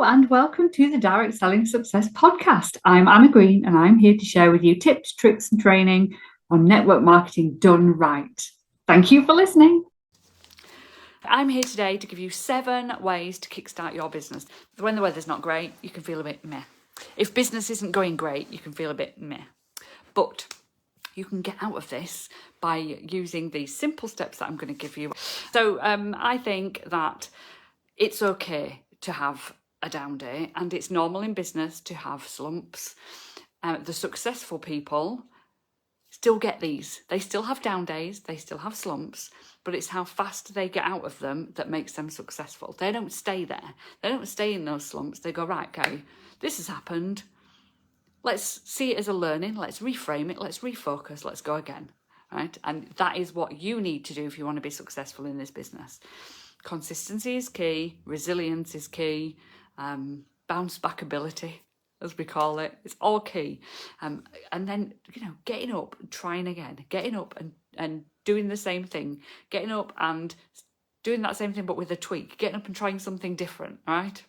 and welcome to the Direct Selling Success Podcast. I'm Anna Green and I'm here to share with you tips, tricks and training on network marketing done right. Thank you for listening. I'm here today to give you 7 ways to kickstart your business. When the weather's not great, you can feel a bit meh. If business isn't going great, you can feel a bit meh. But you can get out of this by using these simple steps that I'm going to give you. So I think that it's okay to have a down day, and it's normal in business to have slumps. The successful people still get these. They still have down days, they still have slumps, but it's how fast they get out of them that makes them successful. They don't stay there. They don't stay in those slumps. They go, right, okay, this has happened. Let's see it as a learning. Let's reframe it. Let's refocus. Let's go again, right? And that is what you need to do if you want to be successful in this business. Consistency is key. Resilience is key. Bounce back ability, as we call it, it's all key. And then, getting up and trying again, getting up and doing the same thing, getting up and doing that same thing but with a tweak, getting up and trying something different, right?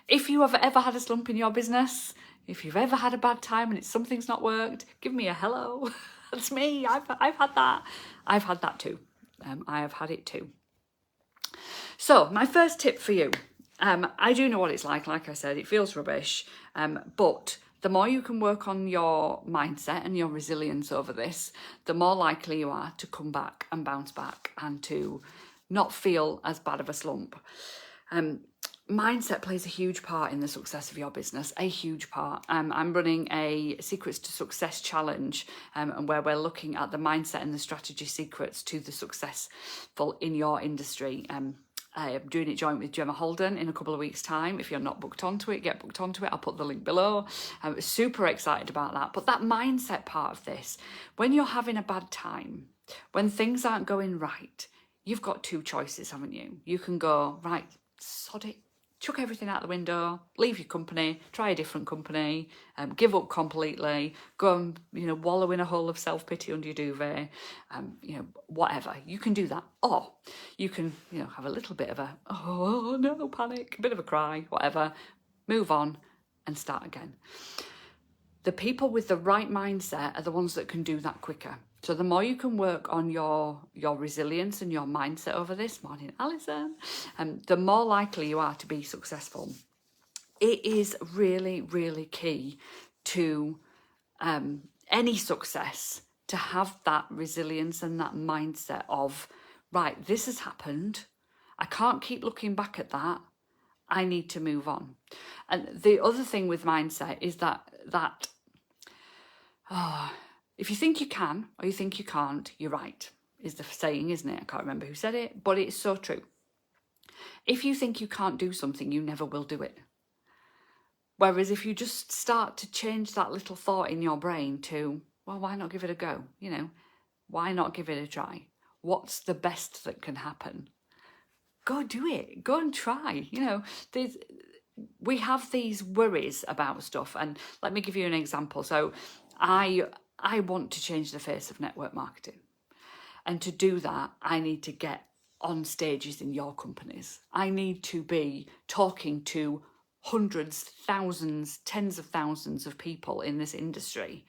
If you have ever had a slump in your business, if you've ever had a bad time and something's not worked, give me a hello. That's me. I've had that. I've had that too. I have had it too. So my first tip for you, I do know what it's like I said, it feels rubbish, but the more you can work on your mindset and your resilience over this, the more likely you are to come back and bounce back and to not feel as bad of a slump. Mindset plays a huge part in the success of your business, a huge part. I'm running a Secrets to Success challenge, and where we're looking at the mindset and the strategy secrets to the successful in your industry. I'm doing it joint with Gemma Holden in a couple of weeks' time. If you're not booked onto it, get booked onto it. I'll put the link below. I'm super excited about that. But that mindset part of this, when you're having a bad time, when things aren't going right, you've got 2 choices, haven't you? You can go, right, sod it, chuck everything out the window, leave your company, try a different company, give up completely, go and wallow in a hole of self-pity under your duvet, whatever. You can do that. Or you can have a little bit of a, oh no, panic, a bit of a cry, whatever, move on and start again. The people with the right mindset are the ones that can do that quicker. So the more you can work on your resilience and your mindset over this, morning Alison, the more likely you are to be successful. It is really, really key to any success to have that resilience and that mindset of, right, this has happened. I can't keep looking back at that. I need to move on. And the other thing with mindset is that if you think you can or you think you can't, you're right, is the saying, isn't it? I can't remember who said it, but it's so true. If you think you can't do something, you never will do it. Whereas if you just start to change that little thought in your brain to, well, why not give it a go? Why not give it a try? What's the best that can happen? Go do it. Go and try. We have these worries about stuff. And let me give you an example. So I want to change the face of network marketing. And to do that, I need to get on stages in your companies. I need to be talking to hundreds, thousands, tens of thousands of people in this industry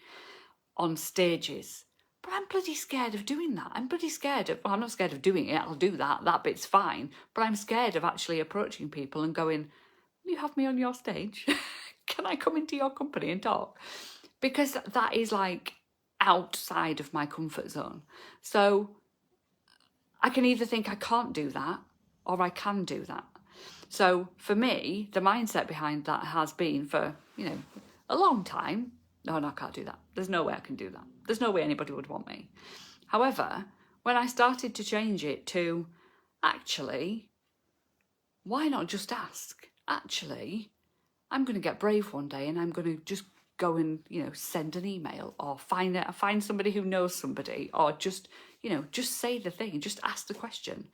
on stages. But I'm bloody scared of doing that. I'm bloody scared of, well, I'm not scared of doing it. I'll do that. That bit's fine. But I'm scared of actually approaching people and going, will you have me on your stage? Can I come into your company and talk? Because that is like outside of my comfort zone. So I can either think I can't do that or I can do that. So for me, the mindset behind that has been for, a long time, no, I can't do that. There's no way I can do that. There's no way anybody would want me. However, when I started to change it to, actually, why not just ask? Actually, I'm going to get brave one day and I'm going to just go and, send an email or find somebody who knows somebody, or just say the thing, just ask the question.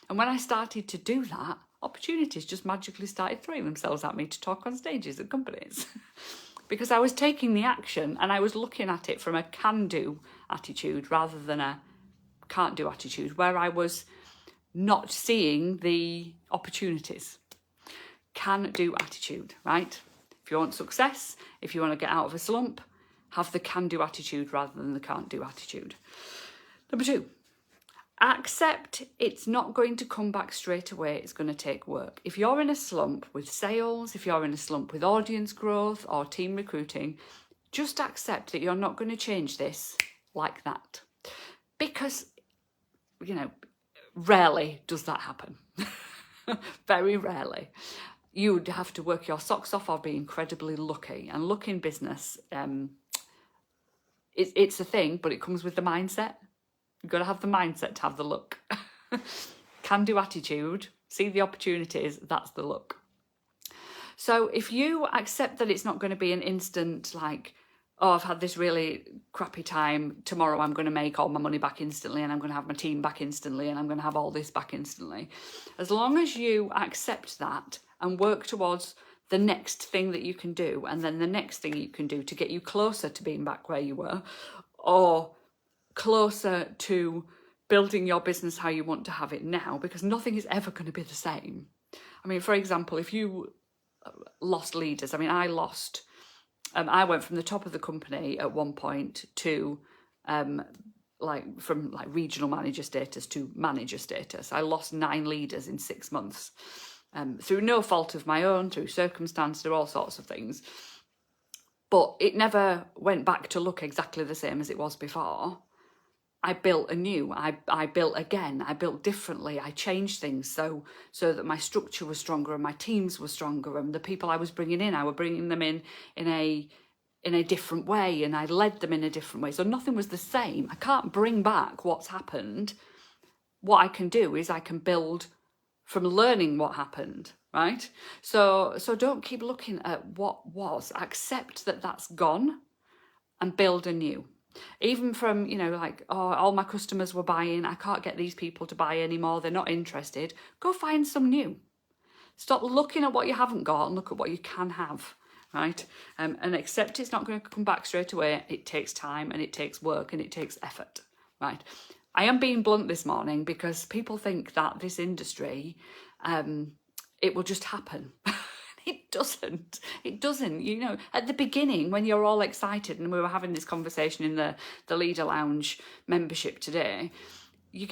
And when I started to do that, opportunities just magically started throwing themselves at me to talk on stages at companies. Because I was taking the action and I was looking at it from a can-do attitude rather than a can't-do attitude, where I was not seeing the opportunities. can-do attitude, right? If you want success, if you want to get out of a slump, have the can-do attitude rather than the can't-do attitude. Number 2, accept it's not going to come back straight away. It's going to take work. If you're in a slump with sales, if you're in a slump with audience growth or team recruiting, just accept that you're not going to change this like that. Because, rarely does that happen. Very rarely. You'd have to work your socks off or be incredibly lucky. And luck in business, it's a thing, but it comes with the mindset. You've got to have the mindset to have the luck. Can-do attitude, see the opportunities, that's the luck. So if you accept that it's not going to be an instant, like, oh, I've had this really crappy time, tomorrow I'm going to make all my money back instantly and I'm going to have my team back instantly and I'm going to have all this back instantly. As long as you accept that and work towards the next thing that you can do and then the next thing you can do to get you closer to being back where you were, or closer to building your business how you want to have it now, because nothing is ever going to be the same. I mean, for example, if you lost leaders, I went from the top of the company at one point to from regional manager status to manager status. I lost 9 leaders in 6 months through no fault of my own, through circumstance, through all sorts of things. But it never went back to look exactly the same as it was before. I built anew, I built again, I built differently, I changed things so that my structure was stronger and my teams were stronger and the people I was bringing in, I was bringing them in a different way and I led them in a different way. So nothing was the same. I can't bring back what's happened. What I can do is I can build from learning what happened, right? So don't keep looking at what was. Accept that that's gone and build anew. Even from, all my customers were buying, I can't get these people to buy anymore, they're not interested. Go find some new. Stop looking at what you haven't got and look at what you can have, right? And accept it's not going to come back straight away. It takes time and it takes work and it takes effort, right? I am being blunt this morning because people think that this industry, it will just happen. It doesn't. It doesn't. At the beginning, when you're all excited, and we were having this conversation in the Leader Lounge membership today, you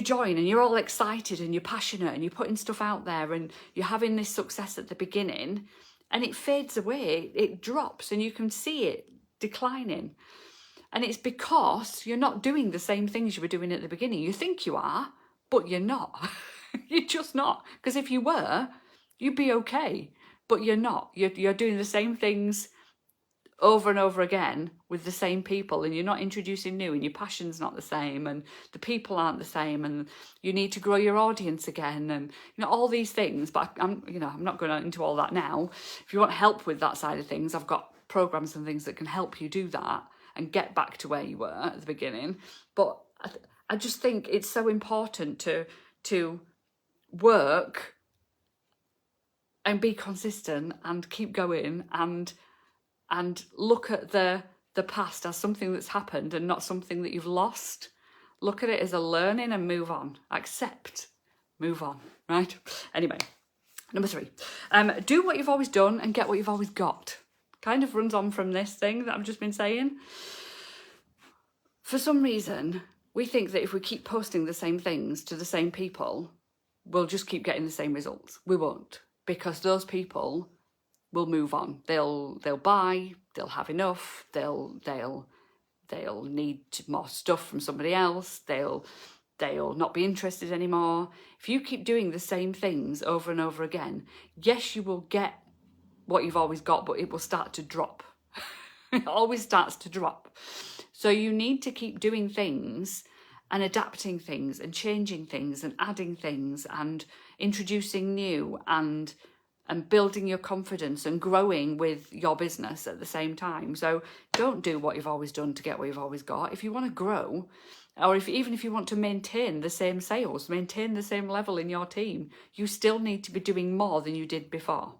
join and you're all excited and you're passionate and you're putting stuff out there and you're having this success at the beginning, and it fades away. It drops, and you can see it declining. And it's because you're not doing the same things you were doing at the beginning. You think you are, but you're not. You're just not. Because if you were, you'd be okay. But you're not. You're doing the same things over and over again with the same people, and you're not introducing new, and your passion's not the same, and the people aren't the same, and you need to grow your audience again, and all these things. But I'm not going into all that now. If you want help with that side of things, I've got programs and things that can help you do that and get back to where you were at the beginning. But I just think it's so important to work and be consistent and keep going and look at the past as something that's happened and not something that you've lost. Look at it as a learning and move on. Accept, move on, right? Anyway, number 3, do what you've always done and get what you've always got. Kind of runs on from this thing that I've just been saying. For some reason, we think that if we keep posting the same things to the same people, we'll just keep getting the same results. We won't, because those people will move on. They'll buy, they'll have enough, they'll need more stuff from somebody else, they'll not be interested anymore. If you keep doing the same things over and over again, yes, you will get what you've always got, but it will start to drop. It always starts to drop. So you need to keep doing things and adapting things and changing things and adding things and introducing new and building your confidence and growing with your business at the same time. So don't do what you've always done to get what you've always got. If you want to grow, or even if you want to maintain the same sales, maintain the same level in your team, you still need to be doing more than you did before.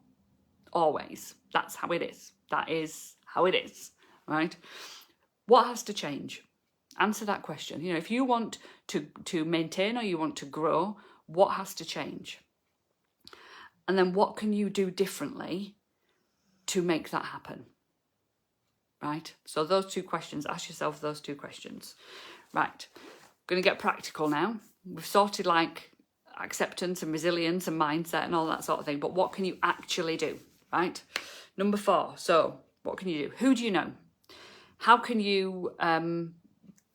Always. That's how it is. That is how it is, right? What has to change? Answer that question. If you want to maintain or you want to grow, what has to change? And then what can you do differently to make that happen? Right? So those two questions, ask yourself those two questions. Right, going to get practical now. We've sorted like acceptance and resilience and mindset and all that sort of thing, but what can you actually do, right? Number 4, so what can you do? Who do you know? How can you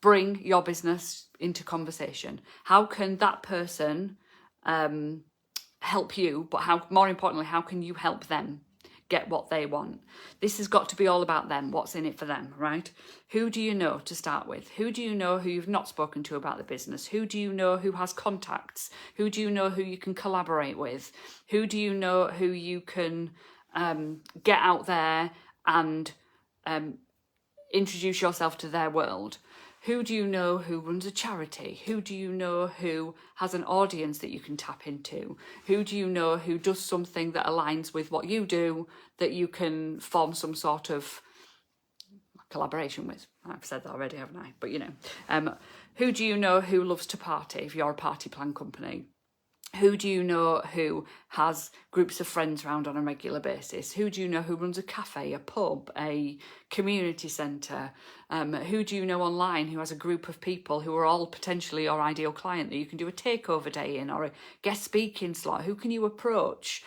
bring your business into conversation? How can that person help you, but more importantly, how can you help them get what they want? This has got to be all about them. What's in it for them, right? Who do you know to start with? Who do you know who you've not spoken to about the business? Who do you know who has contacts? Who do you know who you can collaborate with? Who do you know who you can get out there and introduce yourself to their world? Who do you know who runs a charity? Who do you know who has an audience that you can tap into? Who do you know who does something that aligns with what you do that you can form some sort of collaboration with? I've said that already, haven't I? But who do you know who loves to party if you're a party plan company? Who do you know who has groups of friends around on a regular basis? Who do you know who runs a cafe, a pub, a community centre? Who do you know online who has a group of people who are all potentially your ideal client that you can do a takeover day in or a guest speaking slot? Who can you approach?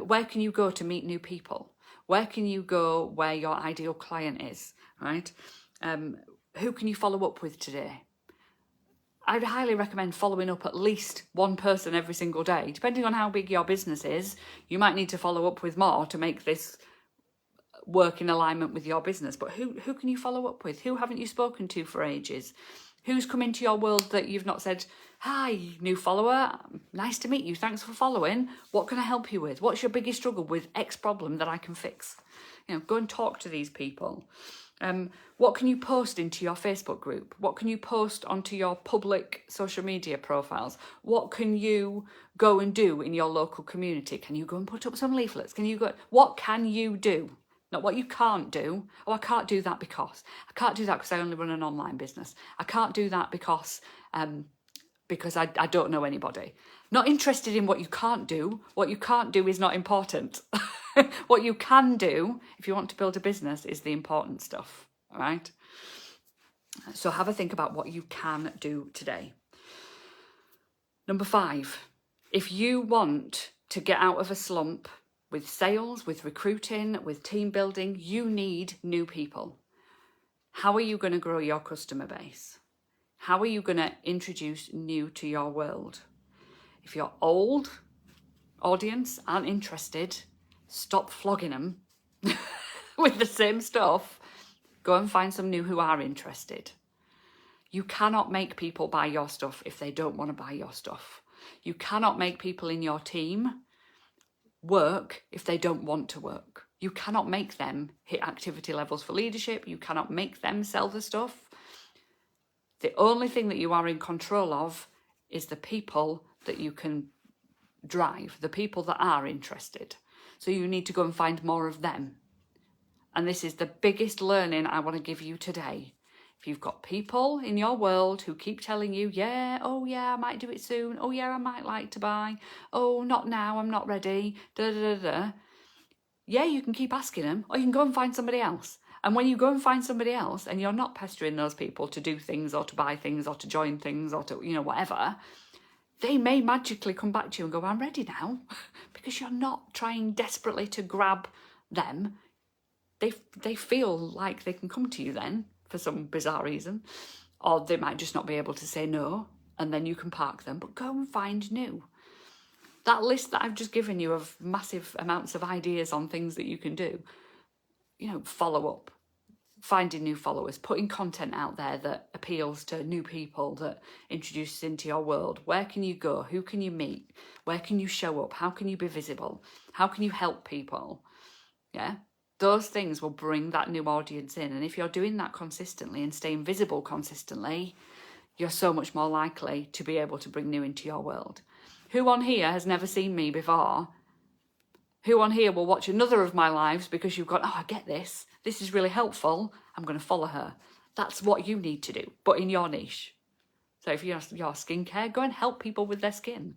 Where can you go to meet new people? Where can you go where your ideal client is, right? Who can you follow up with today? I'd highly recommend following up at least one person every single day. Depending on how big your business is, you might need to follow up with more to make this work in alignment with your business. But who can you follow up with? Who haven't you spoken to for ages? Who's come into your world that you've not said, hi, new follower, nice to meet you, thanks for following. What can I help you with? What's your biggest struggle with X problem that I can fix? Go and talk to these people. What can you post into your Facebook group? What can you post onto your public social media profiles? What can you go and do in your local community? Can you go and put up some leaflets? What can you do? Not what you can't do. Oh, I can't do that because. I can't do that because I only run an online business. I can't do that because I don't know anybody. Not interested in what you can't do. What you can't do is not important. What you can do, if you want to build a business, is the important stuff, all right? So have a think about what you can do today. Number 5, if you want to get out of a slump with sales, with recruiting, with team building, you need new people. How are you going to grow your customer base? How are you going to introduce new to your world? If your old audience aren't interested, stop flogging them with the same stuff. Go and find some new who are interested. You cannot make people buy your stuff if they don't want to buy your stuff. You cannot make people in your team work if they don't want to work. You cannot make them hit activity levels for leadership. You cannot make them sell the stuff. The only thing that you are in control of is the people that you can drive, the people that are interested. So you need to go and find more of them. And this is the biggest learning I want to give you today. If you've got people in your world who keep telling you, I might do it soon. Oh yeah, I might like to buy. Oh, not now, I'm not ready. Yeah, you can keep asking them, or you can go and find somebody else. And when you go and find somebody else and you're not pestering those people to do things or to buy things or to join things or to, whatever, they may magically come back to you and go, I'm ready now, because you're not trying desperately to grab them. They feel like they can come to you then for some bizarre reason, or they might just not be able to say no, and then you can park them, but go and find new. That list that I've just given you of massive amounts of ideas on things that you can do, follow up, finding new followers, putting content out there that appeals to new people, that introduces into your world. Where can you go? Who can you meet? Where can you show up? How can you be visible? How can you help people? Yeah, those things will bring that new audience in. And if you're doing that consistently and staying visible consistently, you're so much more likely to be able to bring new into your world. Who on here has never seen me before? Who on here will watch another of my lives because you've gone, oh, I get this. This is really helpful. I'm going to follow her. That's what you need to do, but in your niche. So if you're skincare, go and help people with their skin.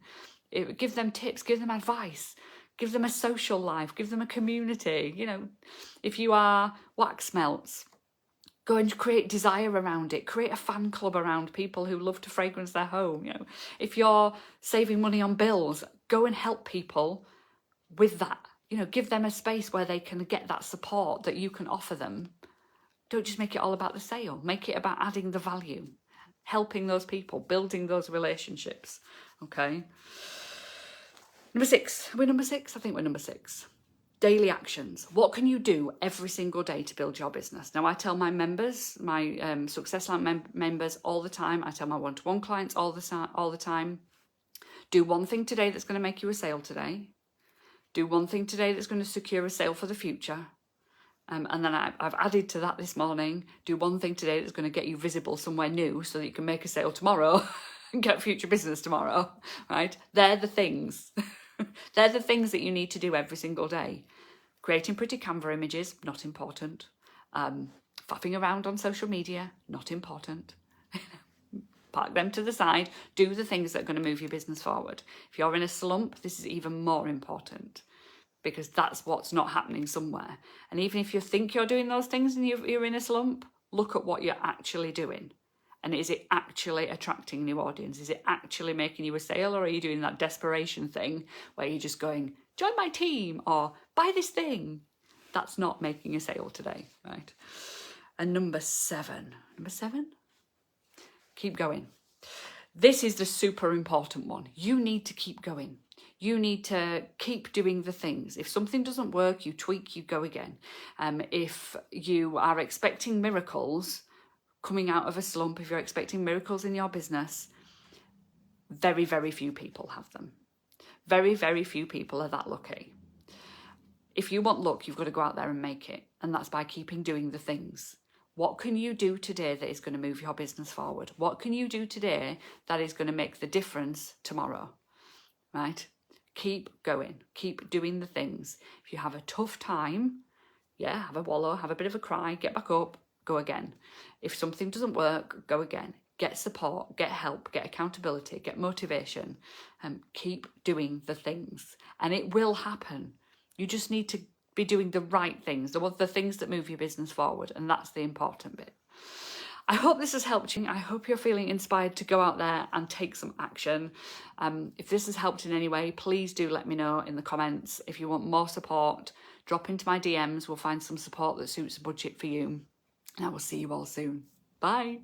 Give them tips, give them advice. Give them a social life, give them a community. You know, if you are wax melts, go and create desire around it. Create a fan club around people who love to fragrance their home. You know, if you're saving money on bills, go and help people with that. You know, give them a space where they can get that support that you can offer them. Don't just make it all about the sale. Make it about adding the value, helping those people, building those relationships. Okay. Number 6. Are we number 6? I think we're number 6. Daily actions. What can you do every single day to build your business? Now, I tell my members, my Success Lamp members all the time. I tell my one-to-one clients all the time. Do one thing today that's going to make you a sale today. Do one thing today that's going to secure a sale for the future. And then I've added to that this morning. Do one thing today that's going to get you visible somewhere new so that you can make a sale tomorrow and get future business tomorrow. Right? They're the things. They're the things that you need to do every single day. Creating pretty Canva images, not important. Faffing around on social media, not important. Park them to the side. Do the things that are going to move your business forward. If you're in a slump, this is even more important because that's what's not happening somewhere. And even if you think you're doing those things and you're in a slump, look at what you're actually doing. And is it actually attracting new audience? Is it actually making you a sale, or are you doing that desperation thing where you're just going, join my team or buy this thing? That's not making a sale today, right? And number 7. Number 7? Keep going. This is the super important one. You need to keep going. You need to keep doing the things. If something doesn't work, you tweak, you go again. If you are expecting miracles coming out of a slump, if you're expecting miracles in your business, very, very few people have them. Very, very few people are that lucky. If you want luck, you've got to go out there and make it. And that's by keeping doing the things. What can you do today that is going to move your business forward? What can you do today that is going to make the difference tomorrow? Right? Keep going. Keep doing the things. If you have a tough time, have a wallow, have a bit of a cry, get back up, go again. If something doesn't work, go again. Get support, get help, get accountability, get motivation. Keep doing the things. And it will happen. You just need to be doing the right things, the things that move your business forward. And that's the important bit. I hope this has helped you. I hope you're feeling inspired to go out there and take some action. If this has helped in any way, please do let me know in the comments. If you want more support, drop into my DMs. We'll find some support that suits the budget for you. And I will see you all soon. Bye.